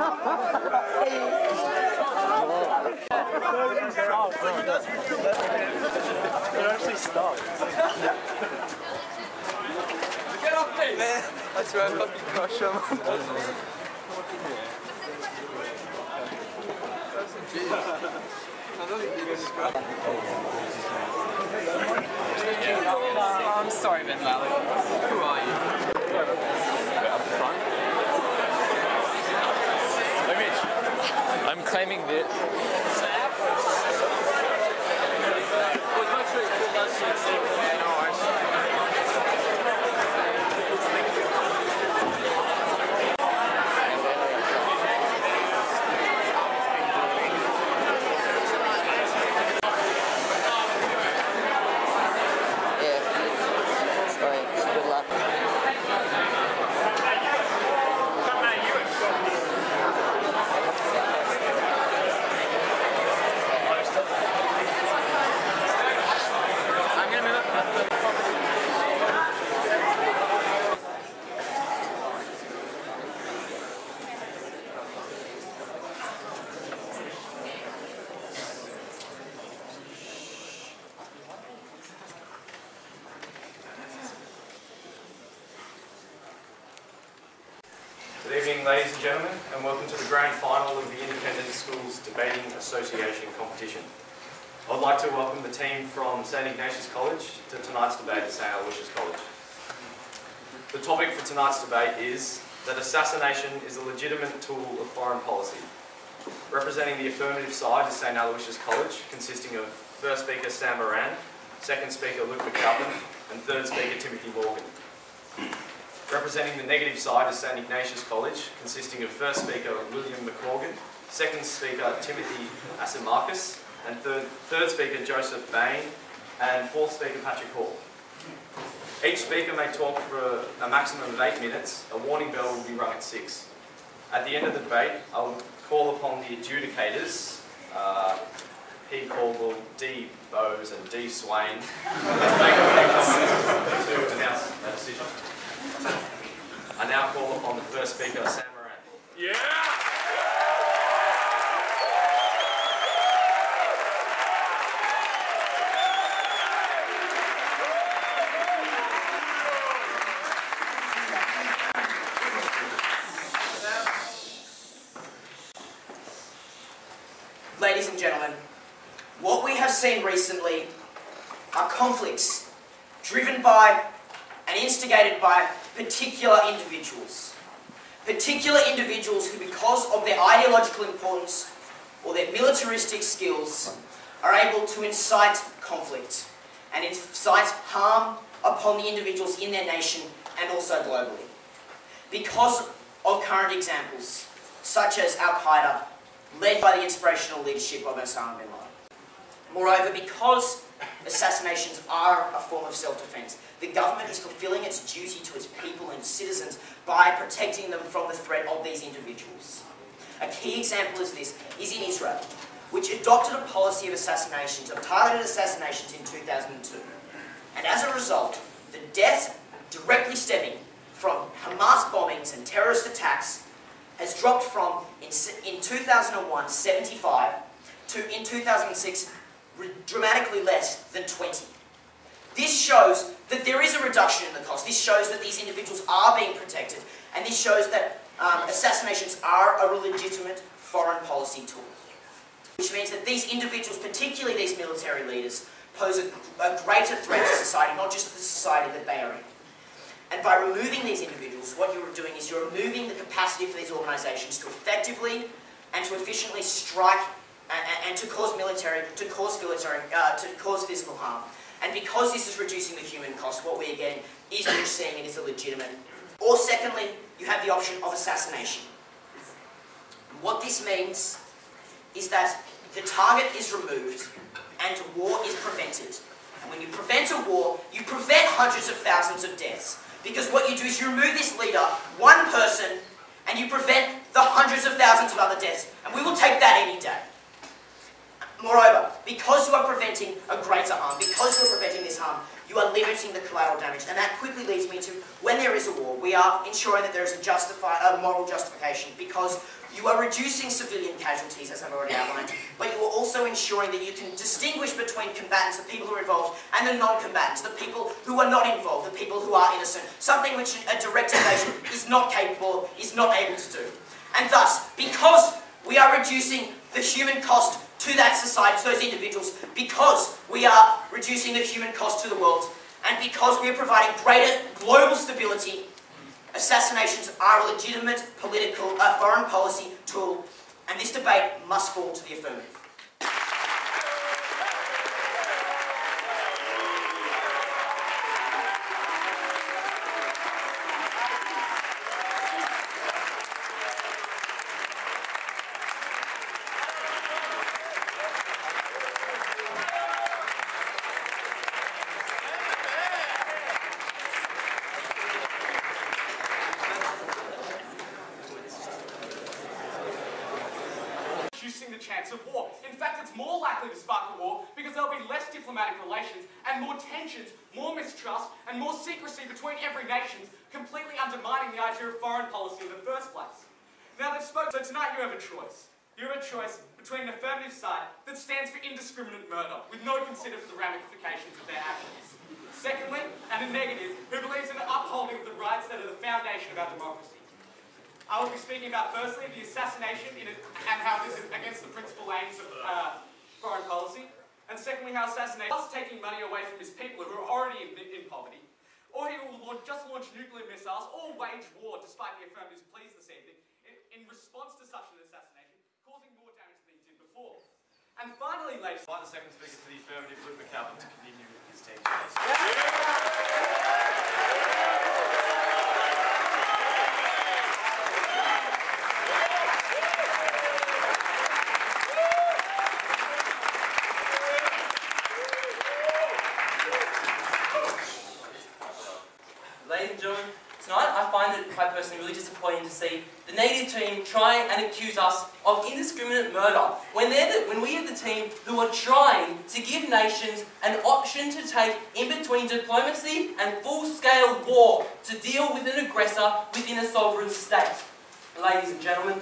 They're actually stuck. Get off me! Man, I swear I fucking crush them. I'm sorry, Ben Lally. Who are you? I'm claiming this. Good evening, ladies and gentlemen, and welcome to the grand final of the Independent Schools Debating Association competition. I'd like to welcome the team from St Aloysius College to tonight's debate at St Aloysius College. The topic for tonight's debate is that assassination is a legitimate tool of foreign policy. Representing the affirmative side is St Aloysius College, consisting of first speaker Sam Moran, second speaker McAlpin, and third speaker Timothy Morgan. Representing the negative side is St Ignatius College, consisting of first speaker William McMorgan, second speaker Timothy Asimarcus, and third speaker Joseph Bain, and fourth speaker Patrick Hall. Each speaker may talk for a maximum of 8 minutes. A warning bell will be rung at 6. At the end of the debate, I will call upon the adjudicators, P. Caldwell, D. Bowes, and D. Swain, to make a few comments to announce a decision. I now call upon the first speaker, Sam Moran. Yeah! Ladies and gentlemen, what we have seen recently are conflicts driven by and instigated by particular individuals. Particular individuals who, because of their ideological importance or their militaristic skills, are able to incite conflict and incite harm upon the individuals in their nation and also globally. Because of current examples, such as Al-Qaeda, led by the inspirational leadership of Osama bin Laden. Moreover, because assassinations are a form of self-defense, the government is fulfilling its duty to its people and citizens by protecting them from the threat of these individuals. A key example of this is in Israel, which adopted a policy of assassinations, of targeted assassinations in 2002. And as a result, the deaths directly stemming from Hamas bombings and terrorist attacks has dropped from, in 2001, 75, to in 2006, dramatically less than 20. This shows that there is a reduction in the cost. This shows that these individuals are being protected. And this shows that assassinations are a legitimate foreign policy tool. Which means that these individuals, particularly these military leaders, pose a greater threat to society, not just the society that they are in. And by removing these individuals, what you're doing is you're removing the capacity for these organisations to effectively and to efficiently strike and to cause physical harm. And because this is reducing the human cost, what we are getting is what you're seeing it is a legitimate. Or secondly, you have the option of assassination. What this means is that the target is removed and war is prevented. And when you prevent a war, you prevent hundreds of thousands of deaths. Because what you do is you remove this leader, one person, and you prevent the hundreds of thousands of other deaths. And we will take that any day. Moreover, because you are preventing a greater harm, because you are preventing this harm, you are limiting the collateral damage. And that quickly leads me to, when there is a war, we are ensuring that there is a moral justification, because you are reducing civilian casualties, as I've already outlined, but you are also ensuring that you can distinguish between combatants, the people who are involved, and the non-combatants, the people who are not involved, the people who are innocent, something which a direct invasion is not capable, is not able to do. And thus, because we are reducing the human cost to that society, to those individuals, because we are reducing the human cost to the world, and because we are providing greater global stability, assassinations are a legitimate political, foreign policy tool, and this debate must fall to the affirmative. Reducing the chance of war. In fact, it's more likely to spark a war because there'll be less diplomatic relations and more tensions, more mistrust, and more secrecy between every nation, completely undermining the idea of foreign policy in the first place. Now they've spoken, so tonight you have a choice. You have a choice between an affirmative side that stands for indiscriminate murder, with no consider for the ramifications of their actions. Secondly, and a negative, who believes in the upholding of the rights that are the foundation of our democracy. I will be speaking about, firstly, the assassination and how this is against the principal aims of foreign policy, and secondly, how assassination is taking money away from his people who are already in poverty, or he will just launch nuclear missiles or wage war, despite the affirmative's pleas this evening, in response to such an assassination, causing more damage than he did before. And finally, ladies, I'd like the second speaker for the affirmative, Luke McAlpin, to continue his team's case. Ladies and gentlemen, tonight I find it quite personally really disappointing to see the negative team try and accuse us of indiscriminate murder when we are the team who are trying to give nations an option to take in between diplomacy and full-scale war to deal with an aggressor within a sovereign state. Ladies and gentlemen,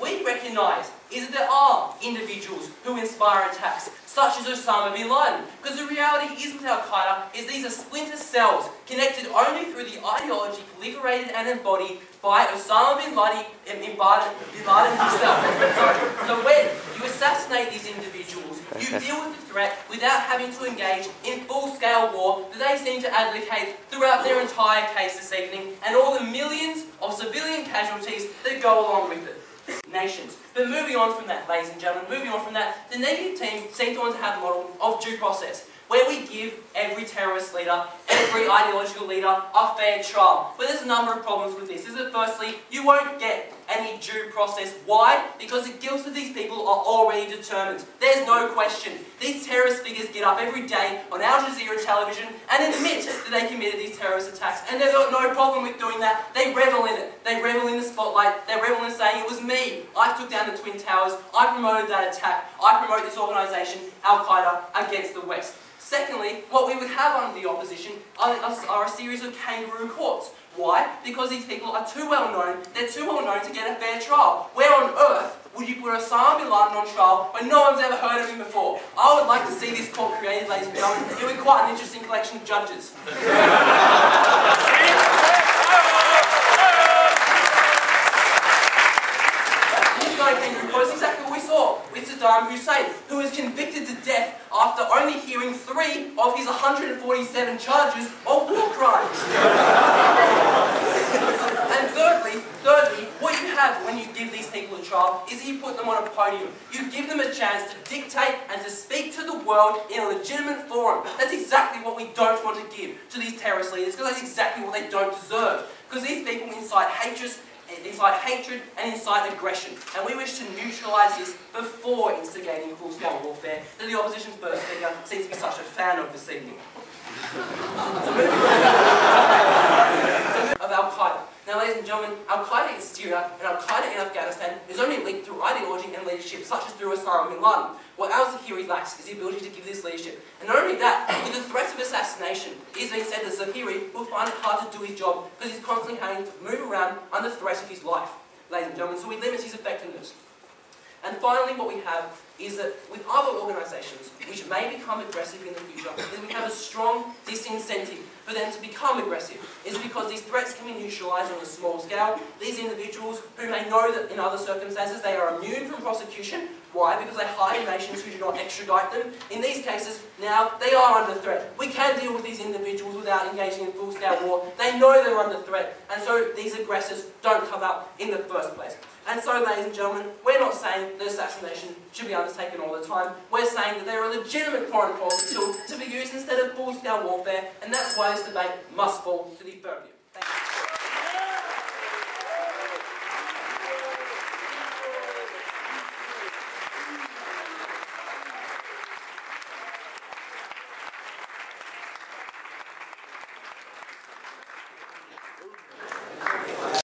we recognise that there are individuals who inspire attacks, such as Osama bin Laden, because the reality is with Al-Qaeda is these are splinter cells connected only through the ideology proliferated and embodied by Osama bin Laden himself. So when you assassinate these individuals, you deal with the threat without having to engage in full-scale war that they seem to advocate throughout their entire case this evening, and all the millions of civilian casualties that go along with it. Nations. But moving on from that, ladies and gentlemen, the negative team seem to want to have a model of due process, where we give every terrorist leader, every ideological leader, a fair trial. But there's a number of problems with this. Firstly, you won't get any due process. Why? Because the guilt of these people are already determined. There's no question. These terrorist figures get up every day on Al Jazeera television and admit that they committed these terrorist attacks. And they've got no problem with doing that. They revel in it. They revel in the spotlight. They revel in saying, it was me. I took down the Twin Towers. I promoted that attack. I promote this organisation, Al-Qaeda, against the West. Secondly, what we would have under the opposition are a series of kangaroo courts. Why? Because these people are too well known, they're too well known to get a fair trial. Where on earth would you put Osama bin Laden on trial when no one's ever heard of him before? I would like to see this court created, ladies and gentlemen. It would be quite an interesting collection of judges. It's exactly what we saw with Saddam Hussein, who was convicted to death after only hearing 3 of his 147 charges of war crimes. And thirdly, what you have when you give these people a trial is that you put them on a podium. You give them a chance to dictate and to speak to the world in a legitimate forum. That's exactly what we don't want to give to these terrorist leaders, because that's exactly what they don't deserve. Because these people incite hatred and incite aggression, and we wish to neutralise this before instigating full-scale warfare that the opposition's first speaker seems to be such a fan of this evening. Of Al-Qaeda. Now, ladies and gentlemen, Al-Qaeda in Syria and Al-Qaeda in Afghanistan is only linked through ideology and leadership, such as through Osama bin Laden. What al-Zawahiri lacks is the ability to give this leadership. And not only that, with the threat of assassination, it is being said that Zawahiri will find it hard to do his job because he's constantly having to move around under threat of his life, ladies and gentlemen, so he limits his effectiveness. And finally, what we have is that with other organisations which may become aggressive in the future, then we have a strong disincentive for them to become aggressive. It's because these threats can be neutralised on a small scale. These individuals who may know that in other circumstances they are immune from prosecution. Why? Because they hide in nations who do not extradite them. In these cases, now they are under threat. We can deal with these individuals without engaging in full-scale war. They know they're under threat, and so these aggressors don't come up in the first place. And so, ladies and gentlemen, we're not saying that assassination should be undertaken all the time. We're saying that they're a legitimate foreign policy tool to be used instead of full-scale warfare, and that's why this debate must fall to the affirmative. Thank you.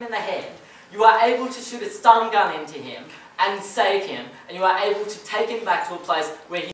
In the head, you are able to shoot a stun gun into him and save him, and you are able to take him back to a place where he